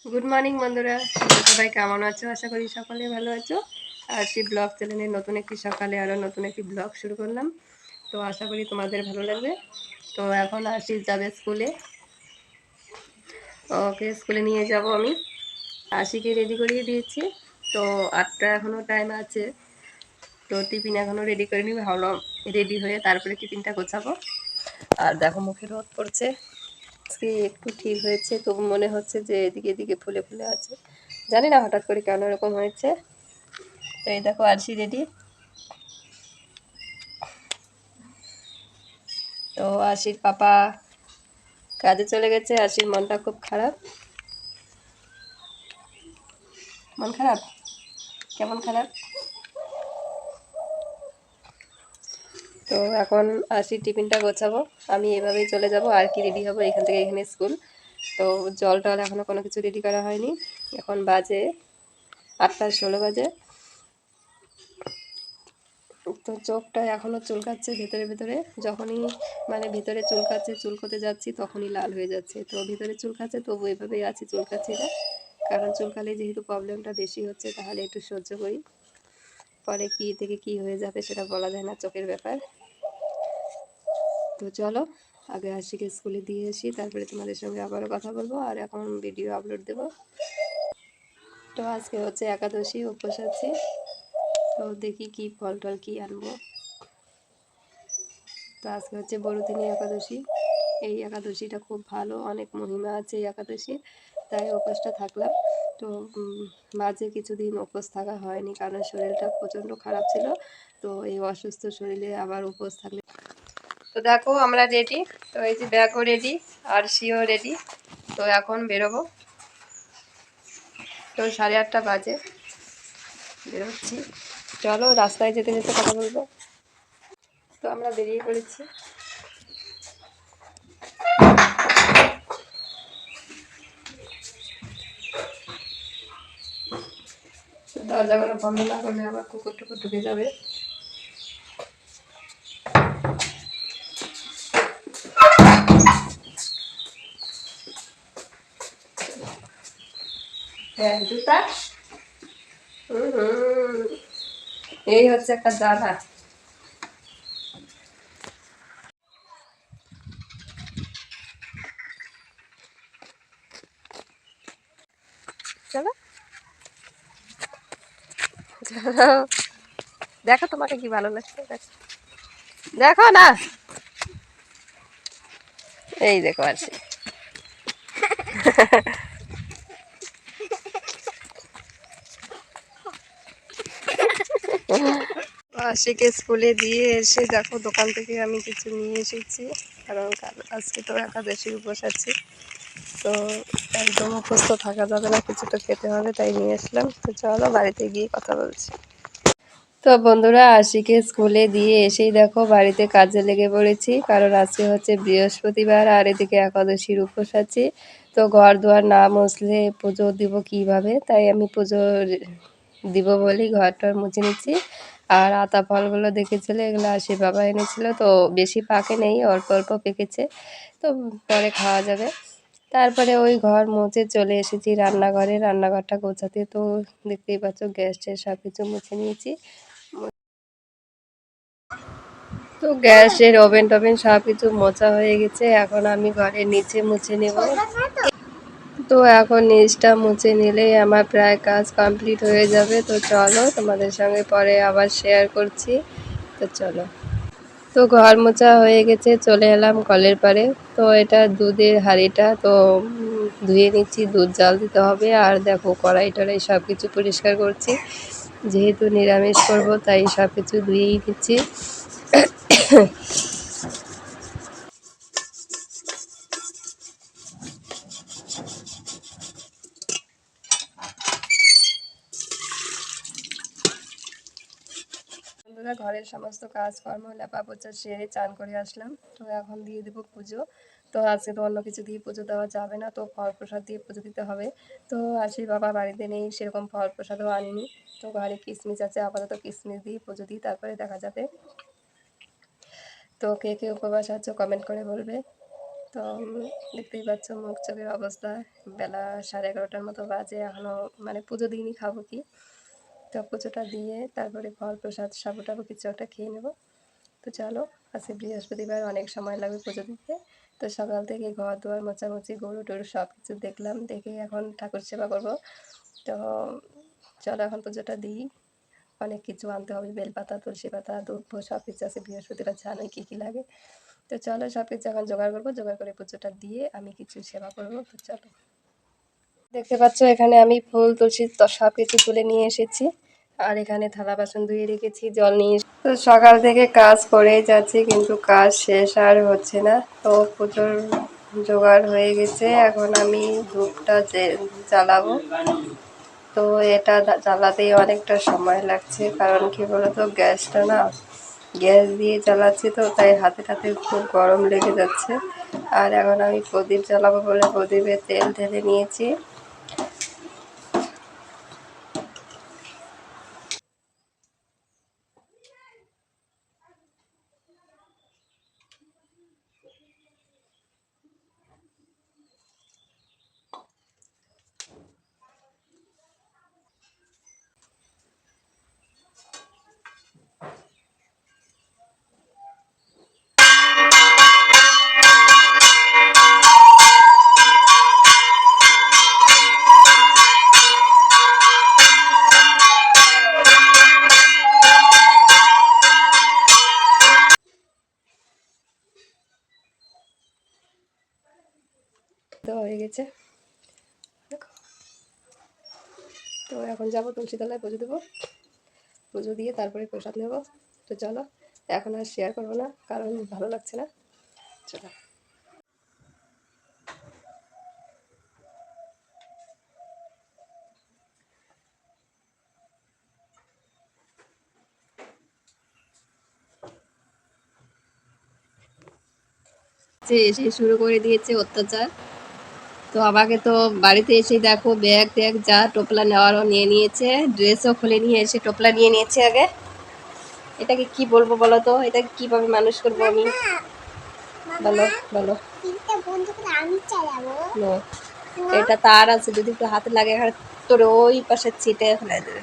Good morning বন্ধুরা, তোমরা সবাই কেমন আছো? আশা করি সকলে ভালো আছো। আরশি ব্লগ চ্যানেলের নতুন একটি সকালে আরও নতুন একটি ব্লগ শুরু করলাম। তো আশা করি তোমাদের ভালো লাগবে। তো এখন আরশি যাবে স্কুলে, ওকে স্কুলে নিয়ে যাব আমি। আরশিকে রেডি করিয়ে দিয়েছি। তো 8টা এখনও টাইম আছে, তো টিফিন এখনও রেডি করিনি। ভাবলাম রেডি হয়ে তারপরে টিফিনটা গোছাবো। আর দেখো মুখে রোদ পড়ছে, আজকে একটু ঠিক হয়েছে, তবু মনে হচ্ছে যে এদিকে এদিকে ফুলে ফুলে আছে। জানি না হঠাৎ করে কেন এরকম হয়েছে। তো এই দেখো আরশি রেডি। তো আরশির পাপা কাজে চলে গেছে। আরশির মনটা খুব খারাপ। মন খারাপ? কেমন খারাপ? তো এখন আরশির টিফিনটা গোছাবো। আমি এভাবেই চলে যাব, আর কি রেডি হবো এখান থেকে এখানে স্কুল। তো জল টল এখনও কোনো কিছু রেডি করা হয়নি। এখন বাজে 8টা 16 বাজে। তো চোখটা এখনও চুলকাচ্ছে ভেতরে ভেতরে। যখনই মানে ভেতরে চুলকাচ্ছে, চুলকোতে যাচ্ছি তখনই লাল হয়ে যাচ্ছে। তো ভিতরে চুলকাচ্ছে, তবু এভাবেই আছি, চুলকাচ্ছি না। কারণ চুলকালে যেহেতু প্রবলেমটা বেশি হচ্ছে, তাহলে একটু সহ্য করি। পরে কী থেকে কী হয়ে যাবে সেটা বলা যায় না, চোখের ব্যাপার। তো চলো আগে আশিকে স্কুলে দিয়ে আসি, তারপরে তোমাদের সঙ্গে আবারও কথা বলবো আর এখন ভিডিও আপলোড দেবো। তো আজকে হচ্ছে একাদশী, উপোস আছি। তো দেখি কি ফল টল কী আনবো। তো আজকে হচ্ছে বড়দিনী একাদশী। এই একাদশীটা খুব ভালো, অনেক মহিমা আছে এই একাদশীর, তাই উপোসটা থাকলাম। তো মাঝে কিছুদিন উপোস থাকা হয়নি, কারণ শরীরটা প্রচণ্ড খারাপ ছিল। তো এই অসুস্থ শরীরে আবার উপোস থাকলে। তো দেখো আমরা রেডি। তো এই যে ব্যাগও রেডি, আর সিও রেডি। তো এখন বেরোবো। তো 8:30 বাজে, বেরোচ্ছি। চলো রাস্তায় যেতে যেতে কথা বলবো। তো আমরা বেরিয়ে পড়েছি। দরজাগুলো বন্ধ না করলে আবার কুকুর টুকুর ঢুকে যাবে। হ্যাঁ জুতা। এই হচ্ছে একটা জ্বালা। চলো চলো, দেখো তোমাকে কি ভালো লাগছে, দেখো দেখো না। এই দেখো আছি। আশিকে স্কুলে দিয়ে এসে দেখো দোকান থেকে আমি কিছু নিয়ে এসেছি, কারণ আজকে তো একাদশীর উপোস আছি। তো একদম অসুস্থ থাকা যাবে না, কিছু তো খেতে হবে, তাই নিয়ে আসলাম। তো চলো বাড়িতে গিয়ে কথা বলছি। তো বন্ধুরা আশিকে স্কুলে দিয়ে এসেই দেখো বাড়িতে কাজে লেগে পড়েছি, কারণ আজকে হচ্ছে বৃহস্পতিবার আর এদিকে একাদশীর উপোস আছি। তো ঘর দুয়ার না মুছলে পুজো দিব কিভাবে, তাই আমি পুজো দিব বলি ঘরটার মুছে নিচ্ছি। আর আতা ফলগুলো দেখেছিলে, এগুলো আশির বাবা এনেছিল। তো বেশি পাকে নেই, অল্প অল্প পেকেছে, তো পরে খাওয়া যাবে। তারপরে ওই ঘর মুছে চলে এসেছি রান্নাঘরে, রান্নাঘরটা গোছাতে। তো দেখতেই পাচ্ছ গ্যাস ট্যাস সব কিছু মুছে নিয়েছি। তো গ্যাসের ওভেন টোভেন সব কিছু মোছা হয়ে গেছে, এখন আমি ঘরের নিচে মুছে নেব। তো এখন নিচটা মুছে নিলেই আমার প্রায় কাজ কমপ্লিট হয়ে যাবে। তো চলো তোমাদের সঙ্গে পরে আবার শেয়ার করছি। তো চলো। তো ঘর মোছা হয়ে গেছে, চলে এলাম কলের পাড়ে। তো এটা দুধের হাঁড়িটা, তো ধুয়ে নিচ্ছি, দুধ জাল দিতে হবে। আর দেখো কড়াই টড়াই সব কিছু পরিষ্কার করছি, যেহেতু নিরামিষ করবো তাই সব কিছু ধুয়েই নিচ্ছি। বন্ধুরা ঘরের সমস্ত কাজকর্ম লেপা পোছা সেরে চান করে আসলাম। তো এখন দিয়ে দেবো পুজো। তো আজকে তো অন্য কিছু দিয়ে পুজো দেওয়া যাবে না, তো ফল প্রসাদ দিয়ে পুজো দিতে হবে। তো আশির বাবা বাড়িতে নেই, সেরকম ফল প্রসাদও আনিনি। তো ঘরে কিশমিশ আছে, আপাতত কিশমিশ দিয়ে পুজো দিই, তারপরে দেখা যাবে। তো কে কে উপবাস আছো কমেন্ট করে বলবে। তো দেখতেই পাচ্ছ মুখ চোখের অবস্থা। বেলা 11:30টার মতো বাজে, এখনও মানে পুজো দিইনি, খাবো কি। তো পুজোটা দিয়ে তারপরে ফল প্রসাদ সাবু টাবু কিছু একটা খেয়ে নেবো। তো চলো, আজকে বৃহস্পতিবার, অনেক সময় লাগবে পুজো দিতে। তো সকাল থেকে ঘর দুয়ার মোছামুছি, গরু টরু সব কিছু দেখলাম, দেখে এখন ঠাকুর সেবা করবো। তো চলো এখন পুজোটা দিই। অনেক কিছু আনতে হবে, বেলপাতা, তুলসী পাতা, ধূপ সব কিছু আছে, বৃহস্পতিবার জানোই কী কী লাগে। তো চলো সব কিছু এখন জোগাড় করবো, জোগাড় করে পুজোটা দিয়ে আমি কিছু সেবা করবো। তো চলো, দেখতে পাচ্ছ এখানে আমি ফুল তুলসী সব কিছু তুলে নিয়ে এসেছি। আর এখানে থালা বাসন ধুয়ে রেখেছি, জল নিয়ে তো সকাল থেকে কাজ করেই যাচ্ছি, কিন্তু কাজ শেষ আর হচ্ছে না। তো পুজোর জোগাড় হয়ে গেছে, এখন আমি ধূপটা জ্বালাবো। তো এটা জ্বালাতেই অনেকটা সময় লাগছে, কারণ কি বলতো, গ্যাসটা না, গ্যাস দিয়ে জ্বালাচ্ছি, তো তাই হাতে হাতে খুব গরম লেগে যাচ্ছে। আর এখন আমি প্রদীপ জ্বালাবো বলে প্রদীপে তেল ঢেলে নিয়েছি। তো হয়ে গেছে, তো এখন যাবো তুলসী তলায় পুজো দেবো। পুজো দিয়ে তারপরে প্রসাদ নেব। তো চলো, এখন আর শেয়ার করবো না, কারণ ভালো লাগছে না। চলো, এসে শুরু করে দিয়েছে অত্যাচার। তো আমাকে তো বাড়িতে এসে দেখো, ব্যাগ ট্যাগ যা টোপলা নেওয়ারও নিয়ে নিয়েছে, ড্রেসও খুলে নিয়ে এসে টোপলা নিয়ে নিয়েছে আগে। এটাকে কি বলবো বলো তো, এটাকে কিভাবে মানুষ করবো আমি, বলো বলো। নো, এটা তার আছে, যদি একটু হাতে লাগে তোর ওই পাশে ছিটে ফেলে দেবে।